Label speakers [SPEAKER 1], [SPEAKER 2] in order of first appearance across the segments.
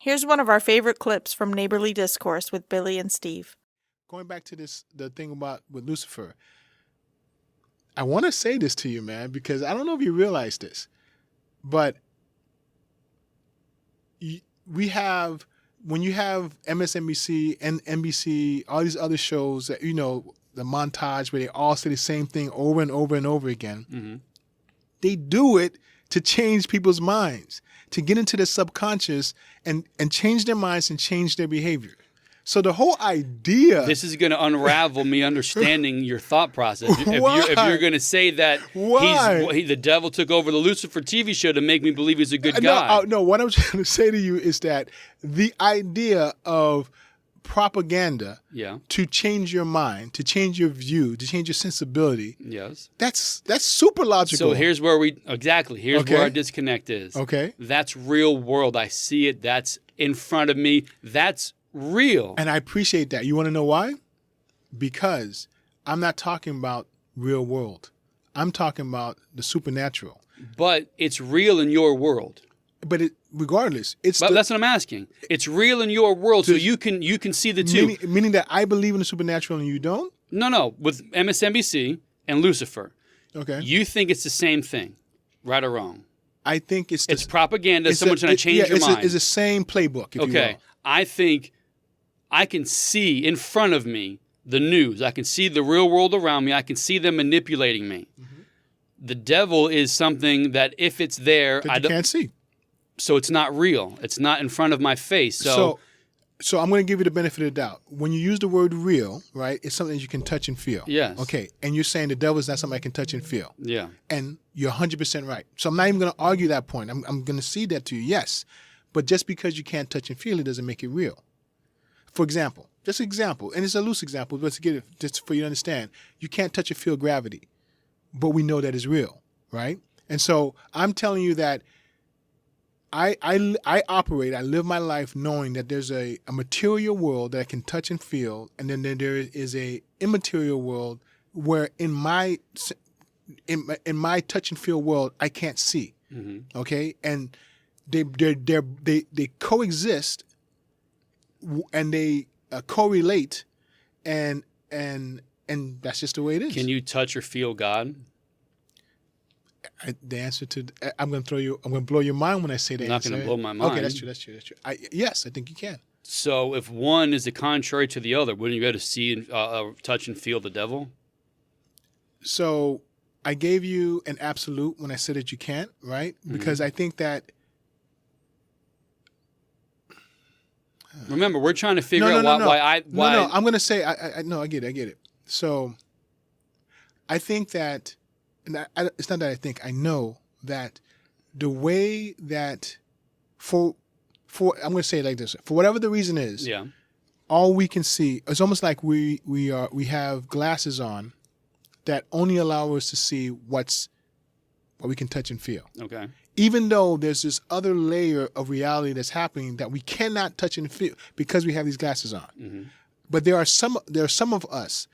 [SPEAKER 1] Here's one of our favorite clips from Neighborly Discourse with Billy and Steve.
[SPEAKER 2] Going back to the thing about with Lucifer, I want to say this to you, man, because I don't know if you realize this, but when you have MSNBC and NBC, all these other shows that, the montage where they all say the same thing over and over and over again, they do it to change people's minds, to get into the subconscious and change their minds and change their behavior. So the whole idea...
[SPEAKER 3] This is going to unravel me understanding your thought process. If you're going to say that the devil took over the Lucifer TV show to make me believe he's a good guy.
[SPEAKER 2] No, what I'm trying to say to you is that the idea of propaganda to change your mind, to change your view, to change your sensibility, that's super logical.
[SPEAKER 3] So here's where where our disconnect is.
[SPEAKER 2] Okay.
[SPEAKER 3] That's real world. I see it. That's in front of me. That's real.
[SPEAKER 2] And I appreciate that. You want to know why? Because I'm not talking about real world. I'm talking about the supernatural.
[SPEAKER 3] But it's real in your world.
[SPEAKER 2] But regardless, that's
[SPEAKER 3] what I'm asking. It's real in your world, so you can see the two.
[SPEAKER 2] Meaning that I believe in the supernatural and you don't?
[SPEAKER 3] No. With MSNBC and Lucifer.
[SPEAKER 2] Okay.
[SPEAKER 3] You think it's the same thing, right or wrong?
[SPEAKER 2] I think it's
[SPEAKER 3] propaganda. Someone's trying to change your mind.
[SPEAKER 2] It's the same playbook, if you will.
[SPEAKER 3] I think I can see in front of me the news. I can see the real world around me. I can see them manipulating me. Mm-hmm. The devil is something that if it's there,
[SPEAKER 2] I can't see.
[SPEAKER 3] So it's not real. It's not in front of my face.
[SPEAKER 2] So I'm going to give you the benefit of the doubt. When you use the word real, right, it's something that you can touch and feel.
[SPEAKER 3] Yes.
[SPEAKER 2] Okay. And you're saying the devil is not something I can touch and feel.
[SPEAKER 3] Yeah.
[SPEAKER 2] And you're 100% right. So I'm not even going to argue that point. I'm going to cede that to you, yes. But just because you can't touch and feel it doesn't make it real. For example, just an example, and it's a loose example, but to get it, just for you to understand, you can't touch or feel gravity, but we know that is real, right? And so I'm telling you that I live my life knowing that there's a material world that I can touch and feel, and then there is a immaterial world where in my touch and feel world I can't see, okay? And they coexist. And they correlate, and that's just the way it is.
[SPEAKER 3] Can you touch or feel God?
[SPEAKER 2] The answer to I'm going to blow your mind when I say that.
[SPEAKER 3] Not going to blow my mind.
[SPEAKER 2] Okay, that's true. Yes, I think you can.
[SPEAKER 3] So if one is the contrary to the other, wouldn't you be able to see and touch and feel the devil?
[SPEAKER 2] So I gave you an absolute when I said that you can't, right? Because I think that.
[SPEAKER 3] Remember, we're trying to figure out why.
[SPEAKER 2] No, I'm going to say, I get it. So I think that, it's not that I think, I know that the way that I'm going to say it like this, for whatever the reason is, all we can see, it's almost like we have glasses on that only allow us to see what we can touch and feel.
[SPEAKER 3] Okay.
[SPEAKER 2] Even though there's this other layer of reality that's happening that we cannot touch and feel because we have these glasses on. Mm-hmm. But there are some of us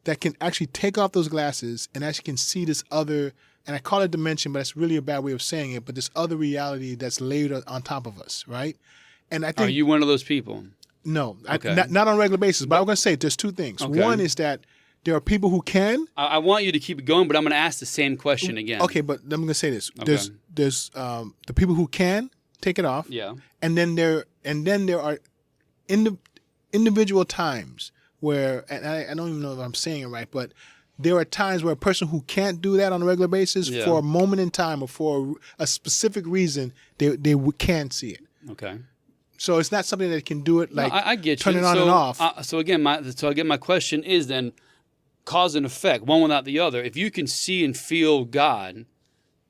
[SPEAKER 2] that can actually take off those glasses and actually can see this other, and I call it dimension, but it's really a bad way of saying it, but this other reality that's layered on top of us, right? And I think...
[SPEAKER 3] Are you one of those people?
[SPEAKER 2] No,
[SPEAKER 3] okay.
[SPEAKER 2] Not on a regular basis, but I'm going to say there's two things. Okay. One is that there are people who can.
[SPEAKER 3] I want you to keep it going, but I'm going to ask the same question again.
[SPEAKER 2] Okay, but I'm going to say this. Okay. There's the people who can take it off.
[SPEAKER 3] Yeah.
[SPEAKER 2] And then there are individual times where, and I don't even know if I'm saying it right, but there are times where a person who can't do that on a regular basis for a moment in time or for a specific reason, they can see it.
[SPEAKER 3] Okay.
[SPEAKER 2] So it's not something that can do it like
[SPEAKER 3] I get
[SPEAKER 2] turn it on and off.
[SPEAKER 3] So again, my question is then cause and effect, one without the other. If you can see and feel God,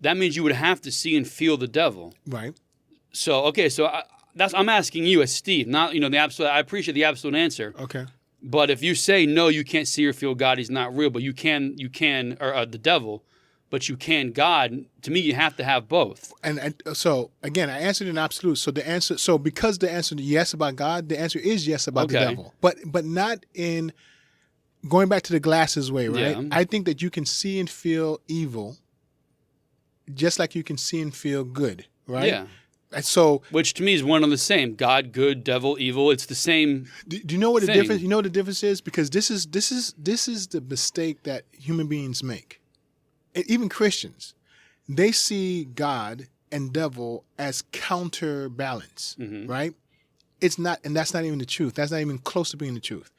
[SPEAKER 3] that means you would have to see and feel the devil.
[SPEAKER 2] Right.
[SPEAKER 3] So okay, I'm asking you as Steve, not the absolute. I appreciate the absolute answer.
[SPEAKER 2] Okay.
[SPEAKER 3] But if you say no, you can't see or feel God, he's not real, but you can or the devil, but you can God. To me, you have to have both.
[SPEAKER 2] And so again, I answered in absolute. So because the answer is yes about God, the answer is yes about the devil. But not in going back to the glasses way, right? Yeah. I think that you can see and feel evil just like you can see and feel good, right?
[SPEAKER 3] Yeah.
[SPEAKER 2] And so,
[SPEAKER 3] Which to me is one and the same. God, good, devil, evil. It's the same.
[SPEAKER 2] do you know what the
[SPEAKER 3] thing.
[SPEAKER 2] difference? You know what the difference is? Because this is the mistake that human beings make, and even Christians. They see God and devil as counterbalance, right? It's not, and that's not even the truth. That's not even close to being the truth.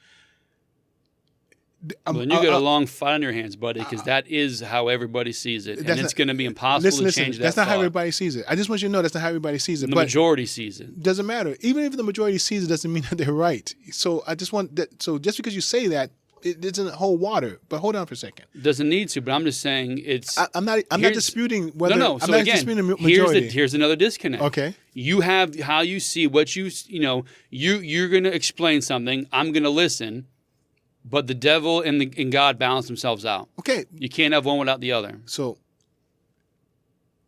[SPEAKER 3] Well, then you got a long fight on your hands, buddy, because that is how everybody sees it, and it's going to be impossible to change that.
[SPEAKER 2] That's not how
[SPEAKER 3] thought.
[SPEAKER 2] everybody sees it. I just want you to know that's not how everybody sees it.
[SPEAKER 3] The
[SPEAKER 2] but
[SPEAKER 3] majority sees it.
[SPEAKER 2] doesn't matter. Even if the majority sees it, doesn't mean that they're right. So I just want that. So just because you say that, it doesn't hold water. But hold on for a second.
[SPEAKER 3] Doesn't need to, but I'm just saying it's.
[SPEAKER 2] I'm not disputing whether.
[SPEAKER 3] No.
[SPEAKER 2] I'm
[SPEAKER 3] So
[SPEAKER 2] not
[SPEAKER 3] again,
[SPEAKER 2] disputing the majority.
[SPEAKER 3] here's another disconnect.
[SPEAKER 2] Okay.
[SPEAKER 3] You have how you see what you're going to explain something. I'm going to listen, but the devil and God balance themselves out.
[SPEAKER 2] Okay.
[SPEAKER 3] You can't have one without the other.
[SPEAKER 2] So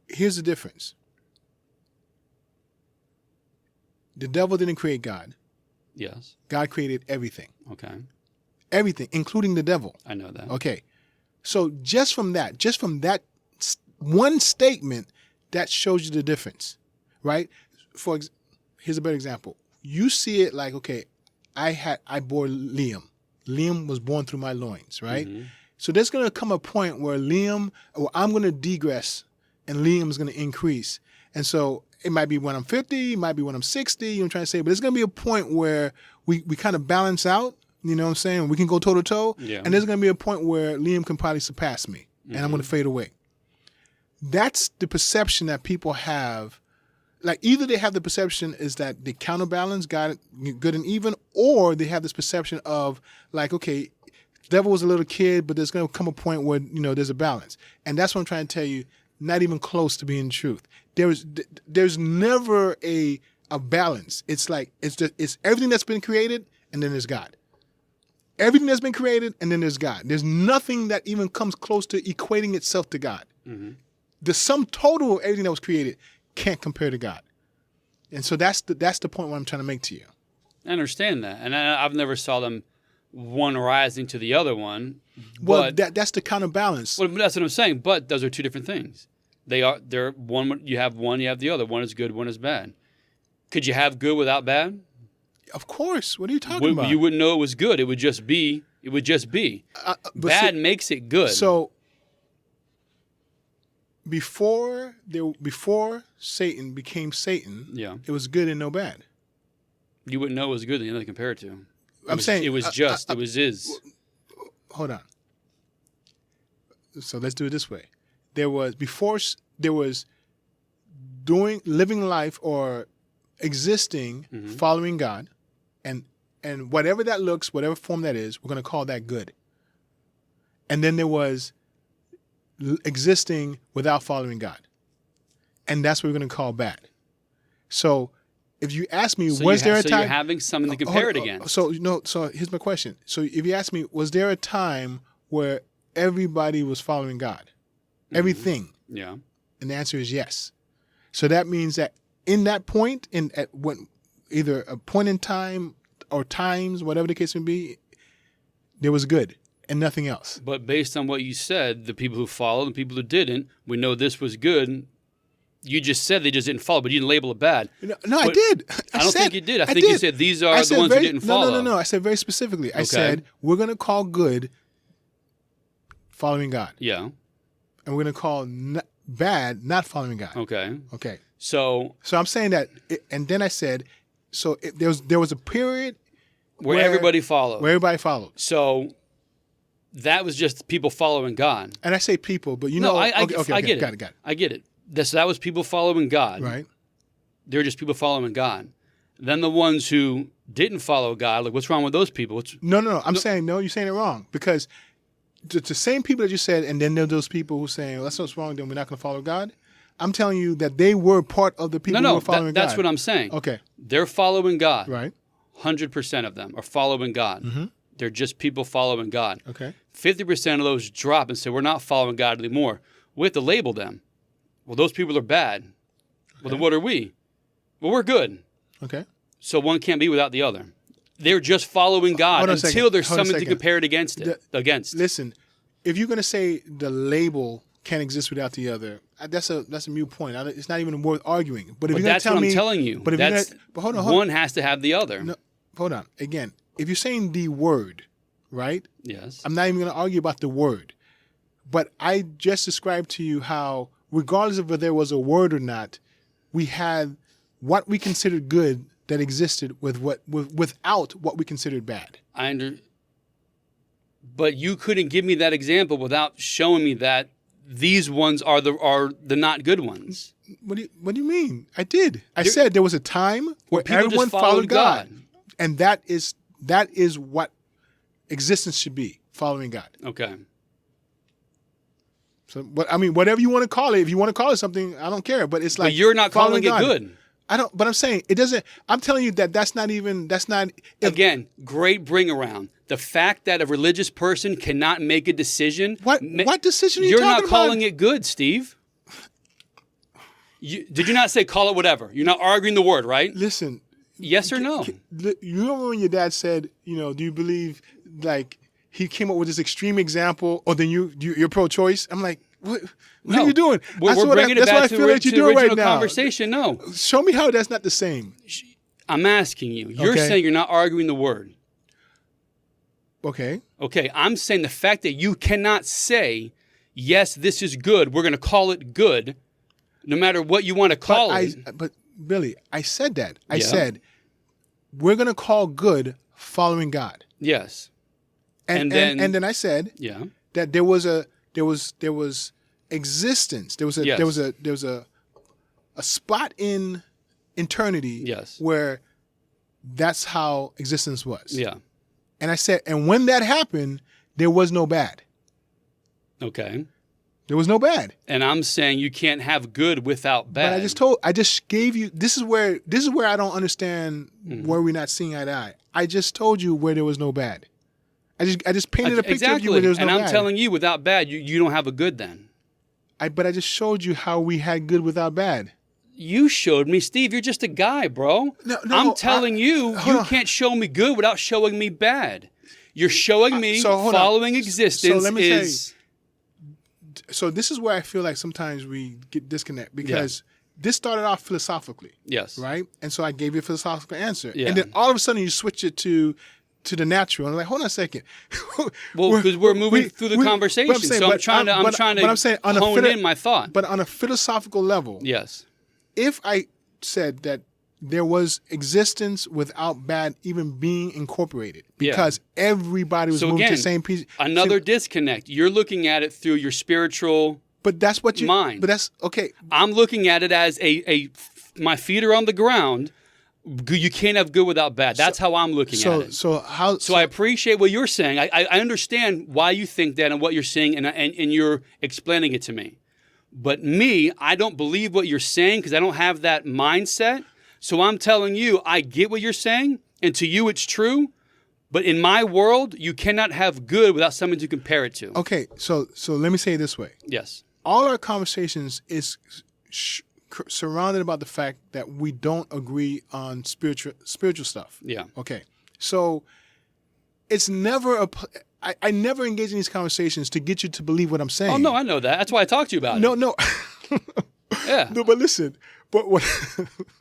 [SPEAKER 2] here's the difference. The devil didn't create God.
[SPEAKER 3] Yes.
[SPEAKER 2] God created everything.
[SPEAKER 3] Okay.
[SPEAKER 2] Everything, including the devil.
[SPEAKER 3] I know that.
[SPEAKER 2] Okay. So just from that one statement, that shows you the difference, right? Here's a better example. You see it like, okay, I bore Liam. Liam was born through my loins, right? So there's going to come a point where I'm going to degress and Liam's going to increase. And so it might be when I'm 50, it might be when I'm 60, you know what I'm trying to say, but there's going to be a point where we kind of balance out, you know what I'm saying? We can go toe to toe.
[SPEAKER 3] Yeah.
[SPEAKER 2] And there's going to be a point where Liam can probably surpass me and I'm going to fade away. That's the perception that people have. Like either they have the perception is that they counterbalance God, good and even, or they have this perception of like, okay, devil was a little kid, but there's going to come a point where, there's a balance. And that's what I'm trying to tell you, not even close to being the truth. There's never a balance. It's like, it's everything that's been created and then there's God. Everything that's been created and then there's God. There's nothing that even comes close to equating itself to God. The sum total of everything that was created can't compare to God. And so that's the point what I'm trying to make to you.
[SPEAKER 3] I understand that. And I've never saw them one rising to the other one.
[SPEAKER 2] Well,
[SPEAKER 3] But,
[SPEAKER 2] that's the counterbalance.
[SPEAKER 3] well, that's what I'm saying. But those are two different things. They're one. You have one, you have the other. One is good, one is bad. Could you have good without bad?
[SPEAKER 2] Of course. What are you talking about?
[SPEAKER 3] You wouldn't know it was good. It would just be.
[SPEAKER 2] But
[SPEAKER 3] Bad makes it good.
[SPEAKER 2] So before Satan became Satan,
[SPEAKER 3] yeah,
[SPEAKER 2] it was good and no bad.
[SPEAKER 3] you wouldn't know it was good. Then nothing to compare it to.
[SPEAKER 2] Saying
[SPEAKER 3] it was just. It was his.
[SPEAKER 2] Hold on. So let's do it this way. There was living life or existing, following God, and whatever that looks, whatever form that is, we're going to call that good. And then there was existing without following God, and that's what we're going to call bad. So, if you ask me, was there a time?
[SPEAKER 3] You're having something to compare it against.
[SPEAKER 2] So here's my question. So if you ask me, was there a time where everybody was following God? Everything.
[SPEAKER 3] Yeah.
[SPEAKER 2] And the answer is yes. So that means that in that point, when either a point in time or times, whatever the case may be, there was good and nothing else.
[SPEAKER 3] But based on what you said, the people who followed and people who didn't, we know this was good. You just said they just didn't follow, but you didn't label it bad.
[SPEAKER 2] No, I did.
[SPEAKER 3] I don't think you did. I think you said these are the ones who didn't follow.
[SPEAKER 2] No. I said very specifically. I said we're going to call good following God.
[SPEAKER 3] Yeah.
[SPEAKER 2] And we're going to call bad not following God.
[SPEAKER 3] Okay.
[SPEAKER 2] Okay.
[SPEAKER 3] So
[SPEAKER 2] I'm saying that, and then I said, there was a period
[SPEAKER 3] where everybody followed.
[SPEAKER 2] Where everybody followed.
[SPEAKER 3] So that was just people following God.
[SPEAKER 2] And I say people, but
[SPEAKER 3] I get it.
[SPEAKER 2] Got it.
[SPEAKER 3] I get it. So that was people following God.
[SPEAKER 2] Right.
[SPEAKER 3] They're just people following God. Then the ones who didn't follow God, like what's wrong with those people?
[SPEAKER 2] No. I'm saying no. You're saying it wrong because the same people that you said, and then there are those people who are saying, well, that's what's wrong. Then we're not going to follow God. I'm telling you that they were part of the people who were following God.
[SPEAKER 3] That's what I'm saying.
[SPEAKER 2] Okay.
[SPEAKER 3] They're following God.
[SPEAKER 2] Right.
[SPEAKER 3] 100% of them are following God.
[SPEAKER 2] Mm-hmm.
[SPEAKER 3] They're just people following God.
[SPEAKER 2] Okay.
[SPEAKER 3] 50% of those drop and say, we're not following God anymore. We have to label them. Well, those people are bad. Well, then what are we? Well, we're good.
[SPEAKER 2] Okay.
[SPEAKER 3] So one can't be without the other. They're just following God until there's something to compare it against.
[SPEAKER 2] Listen, if you're going to say the label can't exist without the other. That's a mute point. It's not even worth arguing. But if
[SPEAKER 3] But
[SPEAKER 2] you're
[SPEAKER 3] that's
[SPEAKER 2] tell
[SPEAKER 3] what
[SPEAKER 2] me,
[SPEAKER 3] I'm telling you.
[SPEAKER 2] But if
[SPEAKER 3] That's,
[SPEAKER 2] you're but hold on.
[SPEAKER 3] one has to have the other.
[SPEAKER 2] No, hold on. Again, if you're saying the word, right?
[SPEAKER 3] Yes.
[SPEAKER 2] I'm not even going to argue about the word. But I just described to you how, regardless of whether there was a word or not, we had what we considered good that existed without what we considered bad.
[SPEAKER 3] But you couldn't give me that example without showing me that these ones are the not good ones.
[SPEAKER 2] What do you mean? I did. I said there was a time where
[SPEAKER 3] people just
[SPEAKER 2] everyone
[SPEAKER 3] followed God.
[SPEAKER 2] and that is what existence should be: following God.
[SPEAKER 3] Okay.
[SPEAKER 2] So, but I mean, whatever you want to call it, if you want to call it something, I don't care. But it's like,
[SPEAKER 3] But you're not calling
[SPEAKER 2] following
[SPEAKER 3] it
[SPEAKER 2] God.
[SPEAKER 3] good.
[SPEAKER 2] I don't. But I'm saying it doesn't. I'm telling you that's not.
[SPEAKER 3] Again, great bring around. The fact that a religious person cannot make a decision.
[SPEAKER 2] What decision are you
[SPEAKER 3] You're
[SPEAKER 2] talking
[SPEAKER 3] not calling
[SPEAKER 2] about?
[SPEAKER 3] it good, Steve. Did you not say call it whatever? You're not arguing the word, right?
[SPEAKER 2] Listen.
[SPEAKER 3] Yes or no?
[SPEAKER 2] You remember when your dad said, do you believe, like, he came up with this extreme example, or then you're pro-choice? I'm like, what
[SPEAKER 3] No.
[SPEAKER 2] are you doing?
[SPEAKER 3] We're bringing it
[SPEAKER 2] that's what I
[SPEAKER 3] back to
[SPEAKER 2] feel like
[SPEAKER 3] the
[SPEAKER 2] you're doing
[SPEAKER 3] original
[SPEAKER 2] right now.
[SPEAKER 3] conversation. No.
[SPEAKER 2] Show me how that's not the same.
[SPEAKER 3] I'm asking you. You're
[SPEAKER 2] Okay.
[SPEAKER 3] saying you're not arguing the word.
[SPEAKER 2] Okay.
[SPEAKER 3] Okay, I'm saying the fact that you cannot say, yes, this is good, we're going to call it good, no matter what you want to call it.
[SPEAKER 2] But Billy, I said that. I
[SPEAKER 3] Yeah.
[SPEAKER 2] said we're gonna call good following God.
[SPEAKER 3] Yes.
[SPEAKER 2] And then I said
[SPEAKER 3] Yeah.
[SPEAKER 2] that there was existence. There was
[SPEAKER 3] Yes.
[SPEAKER 2] a spot in eternity
[SPEAKER 3] Yes.
[SPEAKER 2] where that's how existence was.
[SPEAKER 3] Yeah.
[SPEAKER 2] And I said, and when that happened, there was no bad.
[SPEAKER 3] Okay.
[SPEAKER 2] There was no bad.
[SPEAKER 3] And I'm saying you can't have good without bad.
[SPEAKER 2] But I just gave you. This is where I don't understand where we're not seeing eye to eye. I just told you where there was no bad. I just painted a picture of you where there was no bad.
[SPEAKER 3] And I'm telling you, without bad, you don't have a good then.
[SPEAKER 2] But I just showed you how we had good without bad.
[SPEAKER 3] You showed me, Steve, you're just a guy, bro.
[SPEAKER 2] No,
[SPEAKER 3] I'm telling you,
[SPEAKER 2] hold
[SPEAKER 3] you
[SPEAKER 2] on.
[SPEAKER 3] can't show me good without showing me bad. You're showing me
[SPEAKER 2] so hold on.
[SPEAKER 3] following existence
[SPEAKER 2] So let me
[SPEAKER 3] is...
[SPEAKER 2] So this is where I feel like sometimes we get disconnect because this started off philosophically,
[SPEAKER 3] Yes.
[SPEAKER 2] right? And so I gave you a philosophical answer,
[SPEAKER 3] Yeah.
[SPEAKER 2] and then all of a sudden you switch it to the natural. And I'm like, hold on a second.
[SPEAKER 3] Well, because we're moving through the conversation,
[SPEAKER 2] but saying,
[SPEAKER 3] so I'm
[SPEAKER 2] but
[SPEAKER 3] trying to
[SPEAKER 2] but I'm saying on a
[SPEAKER 3] hone in my thought.
[SPEAKER 2] But on a philosophical level,
[SPEAKER 3] Yes.
[SPEAKER 2] if I said that there was existence without bad even being incorporated
[SPEAKER 3] Yeah.
[SPEAKER 2] because everybody was
[SPEAKER 3] So
[SPEAKER 2] moving to
[SPEAKER 3] again,
[SPEAKER 2] the same piece.
[SPEAKER 3] Another disconnect. You're looking at it through your spiritual
[SPEAKER 2] But that's what you
[SPEAKER 3] mind.
[SPEAKER 2] But that's okay.
[SPEAKER 3] I'm looking at it as my feet are on the ground. You can't have good without bad. That's how I'm looking at it.
[SPEAKER 2] So
[SPEAKER 3] I appreciate what you're saying. I understand why you think that and what you're saying, and you're explaining it to me. But me, I don't believe what you're saying because I don't have that mindset. So I'm telling you, I get what you're saying, and to you it's true. But in my world, you cannot have good without something to compare it to.
[SPEAKER 2] Okay, so let me say it this way.
[SPEAKER 3] Yes.
[SPEAKER 2] All our conversations is surrounded about the fact that we don't agree on spiritual stuff.
[SPEAKER 3] Yeah.
[SPEAKER 2] Okay. So it's never I never engage in these conversations to get you to believe what I'm saying.
[SPEAKER 3] Oh, no, I know that. That's why I talked to you about it.
[SPEAKER 2] No.
[SPEAKER 3] Yeah.
[SPEAKER 2] No, but listen. But what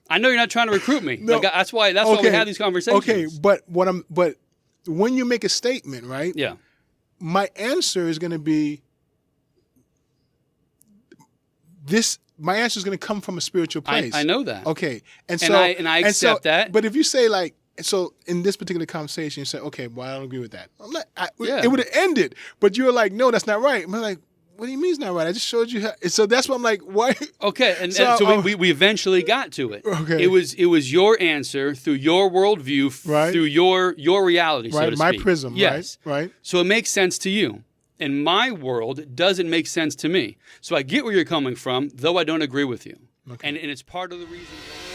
[SPEAKER 3] I know you're not trying to recruit me.
[SPEAKER 2] No.
[SPEAKER 3] That's why we have these conversations.
[SPEAKER 2] Okay, but when you make a statement, right?
[SPEAKER 3] Yeah.
[SPEAKER 2] My answer is going to be this. My answer is going to come from a spiritual place.
[SPEAKER 3] I know that.
[SPEAKER 2] Okay, and
[SPEAKER 3] I accept that.
[SPEAKER 2] But if you say like, so in this particular conversation, you say, okay, well, I don't agree with that. I'm like,
[SPEAKER 3] Yeah.
[SPEAKER 2] it would have ended. But you're like, no, that's not right. I'm like, what do you mean it's not right? I just showed you how. So that's why I'm like, why?
[SPEAKER 3] Okay, and
[SPEAKER 2] So,
[SPEAKER 3] so we eventually got to it.
[SPEAKER 2] Okay.
[SPEAKER 3] It was your answer through your worldview,
[SPEAKER 2] Right.
[SPEAKER 3] through your reality, so
[SPEAKER 2] Right,
[SPEAKER 3] to
[SPEAKER 2] my
[SPEAKER 3] speak.
[SPEAKER 2] prism.
[SPEAKER 3] Yes.
[SPEAKER 2] Right.
[SPEAKER 3] So it makes sense to you. In my world, it doesn't make sense to me. So I get where you're coming from, though I don't agree with you.
[SPEAKER 2] Okay.
[SPEAKER 3] And it's part of the reason why.